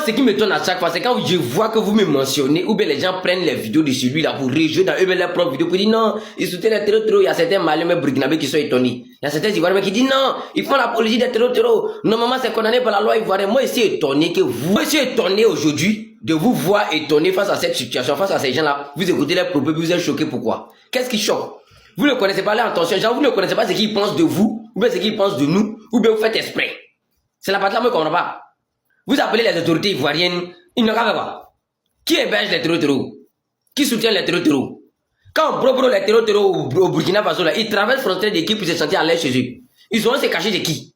ce qui me donne à chaque fois, c'est quand je vois que vous me mentionnez, ou bien les gens prennent les vidéos de celui-là pour rejouer dans eux-mêmes leurs propres vidéos, pour dire non, ils soutiennent les terreaux. Il y a certains Maliens burkinabés qui sont étonnés. Il y a certains Ivoiriens qui disent non, ils font l'apologie des terreaux. Normalement, c'est condamné par la loi ivoirienne. Moi, je suis étonné que vous, je suis étonné aujourd'hui de vous voir étonné face à cette situation, face à ces gens-là. Vous écoutez les propos, vous êtes choqués. Pourquoi? Qu'est-ce qui choque? Vous ne connaissez pas leur intention. Genre, vous ne connaissez pas ce qu'ils pensent de vous, ou bien ce qu'ils pensent de nous, ou bien vous faites exprès. C'est la partie là, moi, je ne comprends pas. Vous appelez les autorités ivoiriennes, ils ne savent pas. Qui héberge les terreaux? Qui soutient les terreaux? Quand on propose les terreaux au Burkina Faso, là, ils traversent frontière d'équipe pour se sentir à l'aise chez eux. Ils ont se cacher de qui?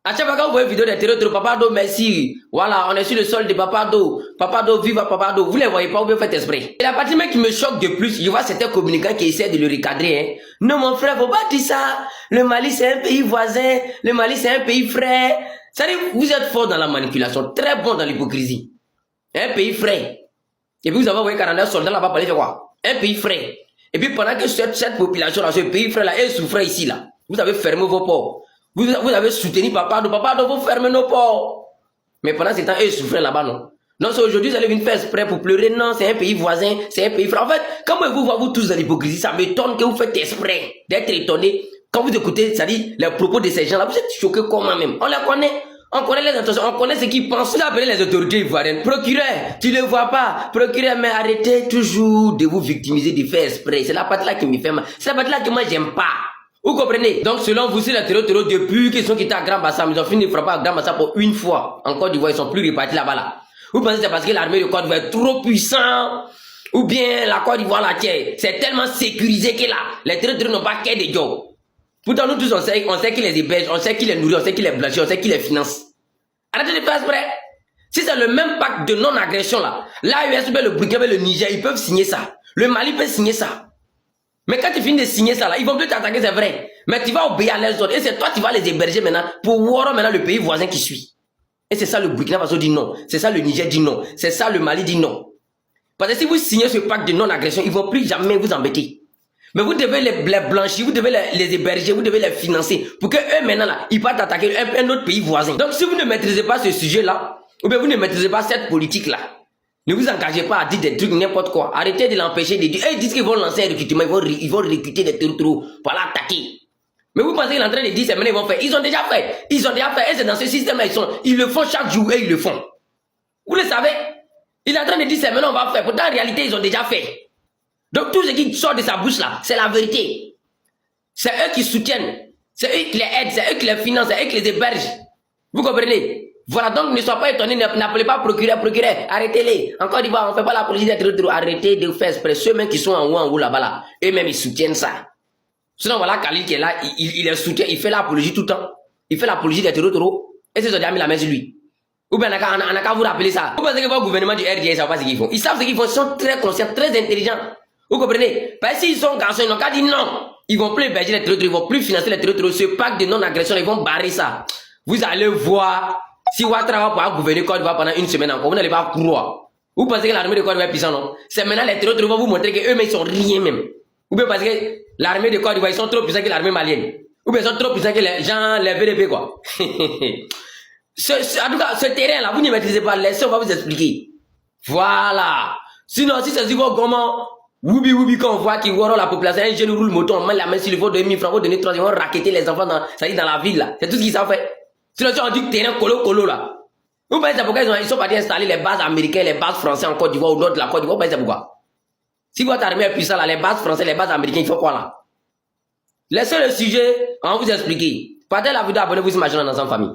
À chaque fois que vous voyez une vidéo des terreaux, Papado, merci. Voilà, on est sur le sol de Papado. Papado, vive Papado. Vous ne les voyez pas, vous faites exprès. Et la partie même qui me choque de plus, je vois certains communicants qui essaient de le recadrer. Hein. Non, mon frère, faut pas dire ça. Le Mali, c'est un pays voisin. Le Mali, c'est un pays frère. Ça dit, vous êtes fort dans la manipulation, très bon dans l'hypocrisie. Un pays frère. Et puis vous avez envoyé 49 soldats là-bas pour aller faire quoi? Un pays frère. Et puis pendant que cette population-là, ce pays frère-là, est souffrait ici, là, vous avez fermé vos ports. Vous avez soutenu Papado, vous fermez nos ports. Mais pendant ce temps, eux souffraient là-bas, non? Non, c'est aujourd'hui, vous allez venir faire exprès pour pleurer. Non, c'est un pays voisin, c'est un pays frère. En fait, quand moi, vous voyez vous tous dans l'hypocrisie, ça m'étonne que vous faites exprès d'être étonné. Quand vous écoutez, ça dit, les propos de ces gens-là, vous êtes choqués comment même? On les connaît. On connaît les intentions, on connaît ce qu'ils pensent. Vous appelez les autorités ivoiriennes. Procureur, tu ne le vois pas. Procureur, mais arrêtez toujours de vous victimiser, de faire exprès. C'est la partie là qui me fait mal. C'est la partie là que moi, j'aime pas. Vous comprenez? Donc, selon vous, c'est les terreaux, depuis qu'ils sont quittés à Grand Bassam, ils ont fini de frapper à Grand Bassam pour une fois. En Côte d'Ivoire, ils sont plus répartis là-bas, là. Vous pensez que c'est parce que l'armée de Côte d'Ivoire est trop puissante? Ou bien la Côte d'Ivoire, là, c'est tellement sécurisé que là, les terreaux n'ont pas qu'un de job. Pourtant, nous tous, on sait qui les héberge, on sait qui les nourrit, on sait qui les blanchit, on sait qui les finance. Arrêtez de faire exprès. Si c'est le même pacte de non-agression là, l'AES, le Burkina, le Niger, ils peuvent signer ça. Le Mali peut signer ça. Mais quand tu finis de signer ça là, ils vont plus t'attaquer, c'est vrai. Mais tu vas obéir à leurs ordres. Et c'est toi qui vas les héberger maintenant pour voir maintenant le pays voisin qui suit. Et c'est ça le Burkina Faso dit non. C'est ça le Niger dit non. C'est ça le Mali dit non. Parce que si vous signez ce pacte de non-agression, ils ne vont plus jamais vous embêter. Mais vous devez les blanchir, vous devez les héberger, vous devez les financer pour que eux maintenant là, ils partent attaquer un autre pays voisin. Donc si vous ne maîtrisez pas ce sujet là, ou bien vous ne maîtrisez pas cette politique là, ne vous engagez pas à dire des trucs n'importe quoi. Arrêtez de l'empêcher de dire, ils disent qu'ils vont lancer un recrutement, ils vont recruter des terreaux pour l'attaquer. Mais vous pensez qu'il est en train de dire, c'est maintenant ils vont faire. Ils ont déjà fait. Ils ont déjà fait. Et c'est dans ce système là, ils le font chaque jour et ils le font. Vous le savez? Il est en train de dire, c'est maintenant on va faire. Pourtant en réalité, ils ont déjà fait. Donc tout ce qui sort de sa bouche là, c'est la vérité. C'est eux qui soutiennent, c'est eux qui les aident, c'est eux qui les financent, c'est eux qui les hébergent. Vous comprenez? Voilà, donc ne soyez pas étonnés, n'appelez pas procureur, arrêtez-les. Encore une fois, on ne fait pas la police des terreaux, arrêtez de faire exprès. Ceux-mêmes qui sont en haut là-bas là, eux-mêmes ils soutiennent ça. Sinon voilà, Khalil qui est là, il les soutient, il fait l'apologie tout le temps. Il fait l'apologie des terreaux, et c'est déjà mis la main sur lui. Ou bien on n'a qu'à vous rappeler ça. Vous pensez que votre gouvernement du RDA, ils ne savent pas ce qu'ils font. Ils savent ce qu'ils font, ils sont très conscients, très intelligents. Vous comprenez? Parce que s'ils sont garçons, ils n'ont qu'à dire non. Ils vont plus héberger les terreaux, ils vont plus financer les terreaux. Ce pacte de non-agression, ils vont barrer ça. Vous allez voir, si Ouattara va pouvoir gouverner Côte d'Ivoire pendant une semaine encore, vous n'allez pas croire. Vous pensez que l'armée de Côte d'Ivoire est puissante, non? C'est maintenant les terreaux vont vous montrer qu'eux-mêmes ils sont rien même. Ou bien parce que l'armée de Côte d'Ivoire, ils sont trop puissants que l'armée malienne. Ou bien ils sont trop puissants que les gens, les VDP, quoi. En tout cas, ce terrain-là, vous ne maîtrisez pas, laissez, on va vous expliquer. Voilà. Sinon, si c'est du comment, Woubi, quand on voit qu'ils voient la population, un jeune roule moto, on met la main sur le faut 2000 francs, vous donnez 3, ils vont raqueter les enfants dans la ville, là. C'est tout ce qu'ils savent faire. Sinon, si on dit que terrain colo, là. Vous pensez pourquoi ils sont partis installer les bases américaines, les bases françaises en Côte d'Ivoire, au nord de la Côte d'Ivoire, vous pensez pourquoi? Si votre armée est puissante, là, les bases françaises, les bases américaines, ils font quoi, là? Laissez le sujet, on va vous expliquer. Partez la vidéo, abonnez-vous sur ma chaîne dans une famille.